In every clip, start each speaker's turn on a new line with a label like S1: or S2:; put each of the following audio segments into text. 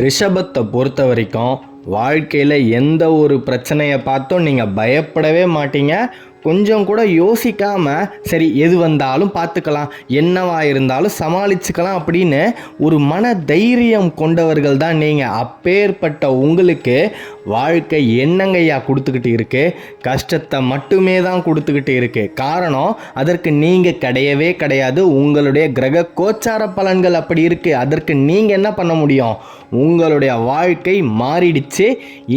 S1: ரிஷபத்தை பொறுத்த வரைக்கும் வாழ்க்கையில் எந்த ஒரு பிரச்சனையை பார்த்தும் நீங்கள் பயப்படவே மாட்டீங்க. கொஞ்சம் கூட யோசிக்காமல் சரி எது வந்தாலும் பார்த்துக்கலாம், என்னவா இருந்தாலும் சமாளிச்சுக்கலாம் அப்படின்னு ஒரு மன தைரியம் கொண்டவர்கள் தான் நீங்கள். அப்பேற்பட்ட உங்களுக்கு வாழ்க்கை என்னங்கய்யா கொடுத்துக்கிட்டு இருக்கு? கஷ்டத்தை மட்டுமே தான் கொடுத்துக்கிட்டு இருக்கு. காரணம் அதற்கு நீங்கள் கிடையவே கிடையாது. உங்களுடைய கிரக கோச்சார பலன்கள் அப்படி இருக்குது. அதற்கு நீங்கள் என்ன பண்ண முடியும்? உங்களுடைய வாழ்க்கை மாறிடுச்சு.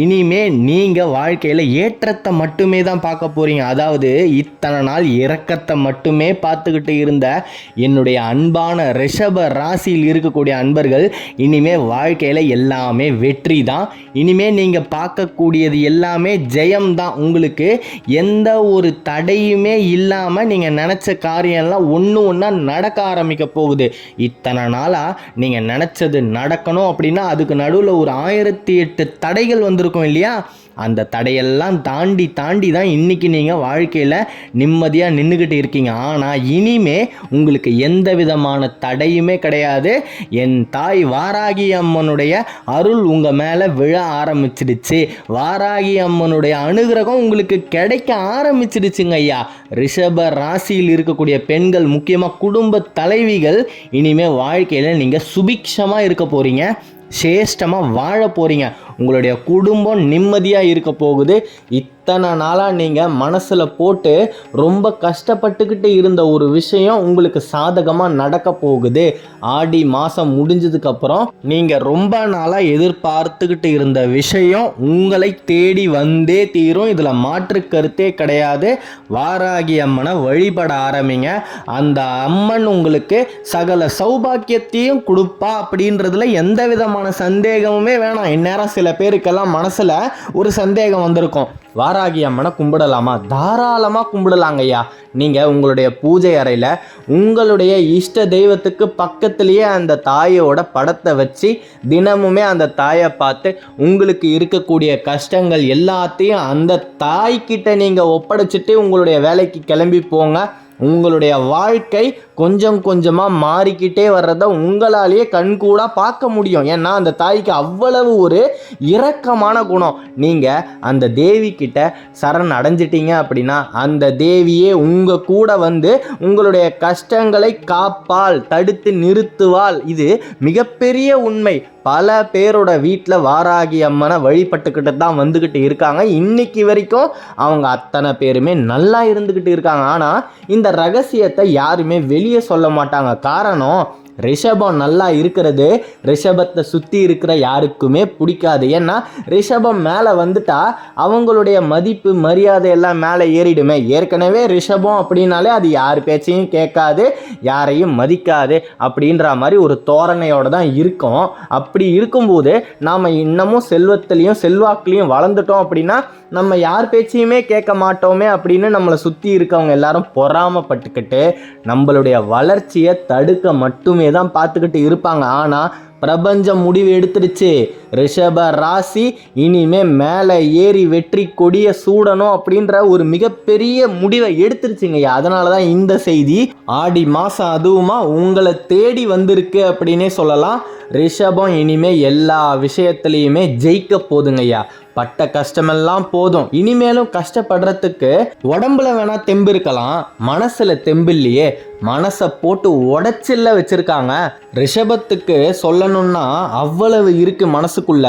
S1: இனிமே நீங்கள் வாழ்க்கையில் ஏற்றத்தை மட்டுமே தான் பார்க்க போகிறீங்க. அதாவது இத்தனை நாள் இரக்கத்தை மட்டுமே பார்த்துக்கிட்டு இருந்த என்னுடைய அன்பான ரிஷப ராசியில் இருக்கக்கூடிய அன்பர்கள் இனிமே வாழ்க்கையில் எல்லாமே வெற்றி தான். இனிமே நீங்கள் பார்க்கக்கூடியது எல்லாமே ஜெயம்தான். உங்களுக்கு எந்த ஒரு தடையுமே இல்லாமல் நீங்கள் நினச்ச காரியம்லாம் ஒன்று ஒன்றா நடக்க ஆரம்பிக்க போகுது. இத்தனை நாளாக நீங்கள் நினச்சது நடக்கணும் அப்படின்னா அதுக்கு நடுவில் ஒரு 1008 தடைகள் வந்திருக்கும் இல்லையா? அந்த தடையெல்லாம் தாண்டி தான் இன்றைக்கி நீங்கள் வாழ்க்கையில் நிம்மதியாக நின்றுக்கிட்டு இருக்கீங்க. ஆனால் இனிமே உங்களுக்கு எந்த விதமான தடையுமே கிடையாது. என் தாய் வாராகி அம்மனுடைய அருள் உங்கள் மேலே விழ ஆரம்பிச்சிடுச்சு. வாராகி அம்மனுடைய அனுகிரகம் உங்களுக்கு கிடைக்க ஆரம்பிச்சிடுச்சுங்க ஐயா. ரிஷப ராசியில் இருக்கக்கூடிய பெண்கள், முக்கியமாக குடும்ப தலைவிகள், இனிமேல் வாழ்க்கையில் நீங்கள் சுபிக்ஷமாக இருக்க போகிறீங்க, சேஷ்டமாக வாழ போகிறீங்க. உங்களுடைய குடும்பம் நிம்மதியாக இருக்க போகுது. இத்தனை நாளாக நீங்கள் மனசில் போட்டு ரொம்ப கஷ்டப்பட்டுக்கிட்டு இருந்த ஒரு விஷயம் உங்களுக்கு சாதகமாக நடக்க போகுது. ஆடி மாதம் முடிஞ்சதுக்கப்புறம் நீங்கள் ரொம்ப நாளாக எதிர்பார்த்துக்கிட்டு இருந்த விஷயம் உங்களை தேடி வந்தே தீரும். இதில் மாற்று கருத்தே கிடையாது. வாராகி அம்மனை வழிபட ஆரம்பிங்க. அந்த அம்மன் உங்களுக்கு சகல சௌபாக்கியத்தையும் கொடுப்பா அப்படின்றதுல எந்த விதமான சந்தேகமுமே வேணாம். இந்நேரம் சில பேருக்கெல்லாம் மனசில் ஒரு சந்தேகம் வந்திருக்கும், வாராகி அம்மனை கும்பிடலாமா? தாராளமாக கும்பிடலாங்க ஐயா. நீங்கள் உங்களுடைய பூஜை அறையில் உங்களுடைய இஷ்ட தெய்வத்துக்கு பக்கத்துலேயே அந்த தாயோட படத்தை வச்சு தினமுமே அந்த தாயை பார்த்து உங்களுக்கு இருக்கக்கூடிய கஷ்டங்கள் எல்லாத்தையும் அந்த தாய்கிட்ட நீங்கள் ஒப்படைச்சிட்டு உங்களுடைய வேலைக்கு கிளம்பி போங்க. உங்களுடைய வாழ்க்கை கொஞ்சம் கொஞ்சமாக மாறிக்கிட்டே வர்றதை உங்களாலேயே கண்கூடாக பார்க்க முடியும். ஏன்னா அந்த தாய்க்கு அவ்வளவு ஒரு இரக்கமான குணம். நீங்கள் அந்த தேவி கிட்ட சரண் அடைஞ்சிட்டீங்க அப்படின்னா அந்த தேவியே உங்கள் கூட வந்து உங்களுடைய கஷ்டங்களை காப்பாள், தடுத்து நிறுத்துவாள். இது மிகப்பெரிய உண்மை. பல பேரோட வீட்டில் வாராகி அம்மனை வழிபட்டுக்கிட்டு தான் வந்துக்கிட்டு இருக்காங்க. இன்னைக்கு வரைக்கும் அவங்க அத்தனை பேருமே நல்லா இருந்துக்கிட்டு இருக்காங்க. ஆனால் இந்த ரகசியத்தை யாருமே வெளியே சொல்ல மாட்டாங்க. காரணம், ரிஷபம் நல்லா இருக்கிறது ரிஷபத்தை சுற்றி இருக்கிற யாருக்குமே பிடிக்காது. ஏன்னா ரிஷபம் மேலே வந்துட்டா அவங்களுடைய மதிப்பு மரியாதை எல்லாம் மேலே ஏறிடுமே. ஏற்கனவே ரிஷபம் அப்படின்னாலே அது யார் பேச்சையும் கேட்காது, யாரையும் மதிக்காது அப்படின்ற மாதிரி ஒரு தோரணையோடு தான் இருக்கும். அப்படி இருக்கும்போது நாம் இன்னமும் செல்வத்திலையும் செல்வாக்குலையும் வளர்ந்துட்டோம் அப்படின்னா நம்ம யார் பேச்சையுமே கேட்க மாட்டோமே அப்படின்னு நம்மளை சுற்றி இருக்கவங்க எல்லாரும் பொறாமப்பட்டுக்கிட்டு நம்மளுடைய வளர்ச்சியை தடுக்க மட்டுமே தான் பார்த்துக்கிட்டு இருப்பாங்க. ஆனால் பிரபஞ்சம் முடிவு எடுத்துருச்சு. ரிஷப ராசி இனிமே மேலே ஏறி வெற்றி கொடிய சூடணும் அப்படின்ற ஒரு மிகப்பெரிய முடிவை எடுத்துருச்சுங்க. அதனால தான் இந்த செய்தி ஆடி மாதம் அதுவுமா உங்களை தேடி வந்திருக்கு அப்படின்னே சொல்லலாம். ரிஷபம் இனிமே எல்லா விஷயத்துலையுமே ஜெயிக்க போதுங்கய்யா. பட்ட கஷ்டமெல்லாம் போதும். இனிமேலும் கஷ்டப்படுறதுக்கு உடம்புல வேணா தெம்பு இருக்கலாம், மனசுல தெம்பு இல்லையே. மனசை போட்டு உடைச்சில்ல வச்சிருக்காங்க. ரிஷபத்துக்கு சொல்லணும்னா அவ்வளவு இருக்கு மனசுக்குள்ள.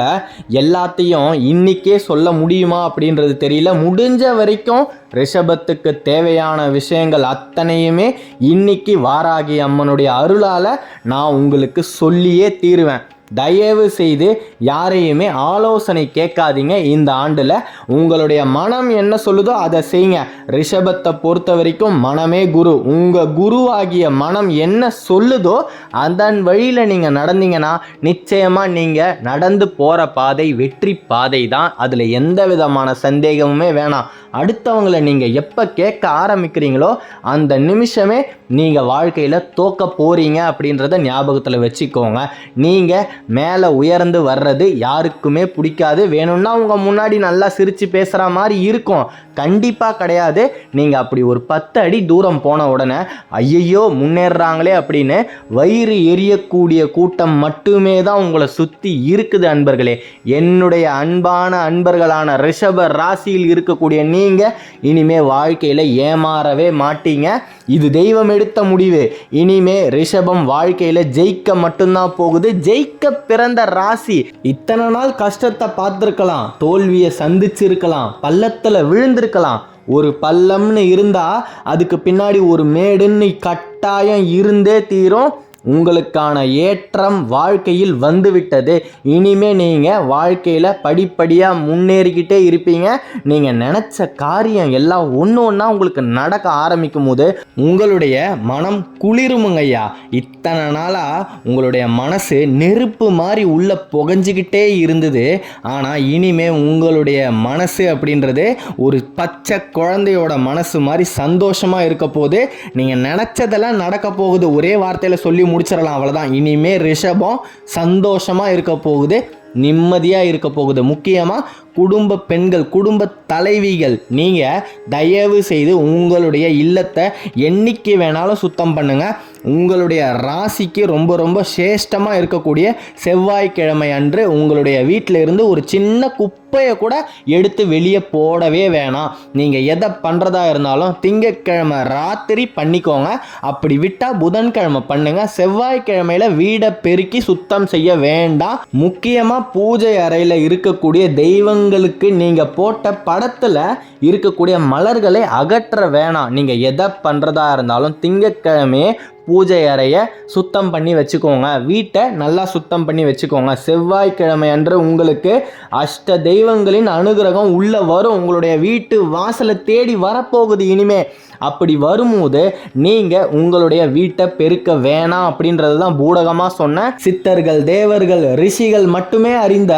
S1: எல்லாத்தையும் இன்னைக்கே சொல்ல முடியுமா அப்படின்றது தெரியல. முடிஞ்ச வரைக்கும் ரிஷபத்துக்கு தேவையான விஷயங்கள் அத்தனையுமே இன்னைக்கு வாராகி அம்மனுடைய அருளால் நான் உங்களுக்கு சொல்லியே தீருவேன். தயவு செய்து யாரையுமே ஆலோசனை கேட்காதீங்க. இந்த ஆண்டில் உங்களுடைய மனம் என்ன சொல்லுதோ அதை செய்யுங்க. ரிஷபத்தை பொறுத்த வரைக்கும் மனமே குரு. உங்கள் குருவாகிய மனம் என்ன சொல்லுதோ அதன் வழியில் நீங்கள் நடந்தீங்கன்னா நிச்சயமாக நீங்கள் நடந்து போகிற பாதை வெற்றி பாதை தான். அதில் எந்த விதமான சந்தேகமுமே வேணாம். அடுத்தவங்களை நீங்கள் எப்போ கேட்க ஆரம்பிக்கிறீங்களோ அந்த நிமிஷமே நீங்கள் வாழ்க்கையில் தோக்க போகிறீங்க அப்படின்றத ஞாபகத்தில் வச்சுக்கோங்க. நீங்கள் மேலே உயர்ந்து வர்றது யாருக்குமே பிடிக்காது. வேணும்னா உங்கள் முன்னாடி நல்லா சிரித்து பேசுகிற மாதிரி இருக்கும், கண்டிப்பாக கிடையாது. நீங்கள் அப்படி ஒரு 10 அடி தூரம் போன உடனே ஐயையோ முன்னேறாங்களே அப்படின்னு வயிறு எரியக்கூடிய கூட்டம் மட்டுமே தான் உங்களை சுற்றி இருக்குது அன்பர்களே. என்னுடைய அன்பான அன்பர்களான ரிஷப ராசியில் இருக்கக்கூடிய நீங்கள் இனிமே வாழ்க்கையில் ஏமாறவே மாட்டீங்க. இது தெய்வம் எடுத்த முடிவு. இனிமே ரிஷபம் வாழ்க்கையில் ஜெயிக்க மட்டும்தான் போகுது. ஜெயிக்க பிறந்த ராசி. இத்தனை நாள் கஷ்டத்தை பார்த்துருக்கலாம், தோல்வியை சந்திச்சிருக்கலாம், பள்ளத்தில் விழுந்திருக்கலாம். ஒரு பள்ளம்னு இருந்தால் அதுக்கு பின்னாடி ஒரு மேடுன்னு கட்டாயம் இருந்தே தீரும். உங்களுக்கான ஏற்றம் வாழ்க்கையில் வந்துவிட்டது. இனிமே நீங்கள் வாழ்க்கையில் படிப்படியாக முன்னேறிக்கிட்டே இருப்பீங்க. நீங்கள் நினச்ச காரியம் எல்லாம் ஒன்று ஒன்றா உங்களுக்கு நடக்க ஆரம்பிக்கும் போது உங்களுடைய மனம் குளிருமுங்கய்யா. இத்தனை நாளாக உங்களுடைய மனசு நெருப்பு மாதிரி உள்ள புகஞ்சிக்கிட்டே இருந்தது. ஆனால் இனிமே உங்களுடைய மனசு அப்படின்றது ஒரு பச்சை குழந்தையோட மனசு மாதிரி சந்தோஷமாக இருக்க போது. நீங்கள் நினச்சதெல்லாம் நடக்க போகுது. ஒரே வார்த்தையில் சொல்லி முடிச்சிடலாம், அவ்வளோதான். இனிமே ரிஷபம் சந்தோஷமாக இருக்க போகுது, நிம்மதியாக இருக்க போகுது. முக்கியமாக குடும்ப பெண்கள், குடும்ப தலைவிகள், நீங்கள் தயவு செய்து உங்களுடைய இல்லத்தை என்னைக்கு வேணாலும் சுத்தம் பண்ணுங்கள். உங்களுடைய ராசிக்கு ரொம்ப ரொம்ப சேஷ்டமாக இருக்கக்கூடிய செவ்வாய்க்கிழமை அன்று உங்களுடைய வீட்டில் இருந்து ஒரு சின்ன குப்பையை கூட எடுத்து வெளியே போடவே வேணாம். நீங்கள் எதை பண்ணுறதா இருந்தாலும் திங்கட்கிழமை ராத்திரி பண்ணிக்கோங்க. அப்படி விட்டால் புதன்கிழமை பண்ணுங்கள். செவ்வாய்க்கிழமையில் வீடை பெருக்கி சுத்தம் செய்ய வேண்டாம். முக்கியமாக பூஜை அறையில் இருக்கக்கூடிய தெய்வங்களுக்கு நீங்கள் போட்ட படத்தில் இருக்கக்கூடிய மலர்களை அகற்ற வேணாம். நீங்கள் எதை பண்ணுறதா இருந்தாலும் திங்கட்கிழமையே பூஜை அறையை சுத்தம் பண்ணி வச்சுக்கோங்க. வீட்டை நல்லா சுத்தம் பண்ணி வச்சுக்கோங்க. செவ்வாய்க்கிழமை அன்று உங்களுக்கு அஷ்ட தெய்வங்களின் அனுகிரகம் உள்ளே வரும். உங்களுடைய வீட்டு வாசலை தேடி வரப்போகுது இனிமே. அப்படி வரும்போது நீங்கள் உங்களுடைய வீட்டை பெருக்க வேணாம் அப்படின்றது தான் பூடகமாக சொன்ன சித்தர்கள், தேவர்கள், ரிஷிகள் மட்டுமே அறிந்த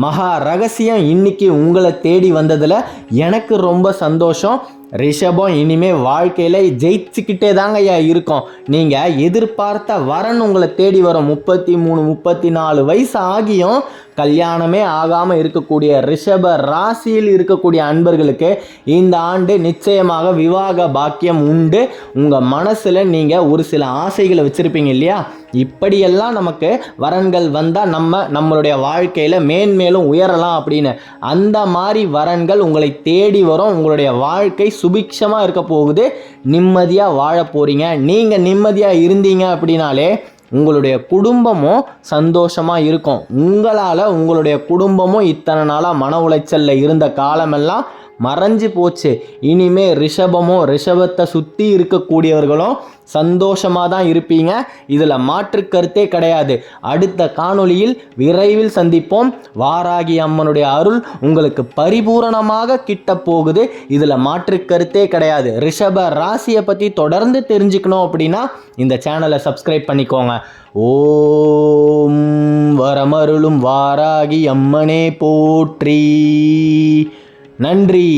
S1: மகா ரகசியம் இன்னைக்கு உங்களை தேடி வந்ததில் எனக்கு ரொம்ப சந்தோஷம். ரிஷபம் இனிமே வாழ்க்கையில் ஜெயிச்சுக்கிட்டே தாங்க ஐயா இருக்கும். நீங்கள் எதிர்பார்த்த வரன் உங்களை தேடி வரும். 33, 34 வயசு ஆகியும் கல்யாணமே ஆகாமல் இருக்கக்கூடிய ரிஷப ராசியில் இருக்கக்கூடிய அன்பர்களுக்கு இந்த ஆண்டு நிச்சயமாக விவாக பாக்கியம் உண்டு. உங்கள் மனசில் நீங்கள் ஒரு சில ஆசைகளை வச்சுருப்பீங்க இல்லையா, இப்படியெல்லாம் நமக்கு வரன்கள் வந்தால் நம்மளுடைய வாழ்க்கையில் மேன்மேலும் உயரலாம் அப்படின்னு, அந்த மாதிரி வரன்கள் உங்களை தேடி வரும். உங்களுடைய வாழ்க்கை சுபிக்ஷமாக இருக்க போகுது. நிம்மதியாக வாழ போகிறீங்க. நீங்கள் நிம்மதியாக இருந்தீங்க அப்படின்னாலே உங்களுடைய குடும்பமும் சந்தோஷமாக இருக்கும். உங்களால் உங்களுடைய குடும்பமும் இத்தனை நாளாக மன உளைச்சலில் இருந்த காலமெல்லாம் மறைஞ்சு போச்சு. இனிமே ரிஷபத்தை சுற்றி இருக்கக்கூடியவர்களும் சந்தோஷமாக தான் இருப்பீங்க. இதில் மாற்று கருத்தே கிடையாது. அடுத்த காணொளியில் விரைவில் சந்திப்போம். வாராகி அம்மனுடைய அருள் உங்களுக்கு பரிபூரணமாக கிட்ட போகுது. இதில் மாற்று கருத்தே கிடையாது. ரிஷப ராசியை பற்றி தொடர்ந்து தெரிஞ்சுக்கணும் அப்படின்னா இந்த சேனலை சப்ஸ்கிரைப் பண்ணிக்கோங்க. ஓம் வரமருளும் வாராகி அம்மனே போற்றி. நன்றி.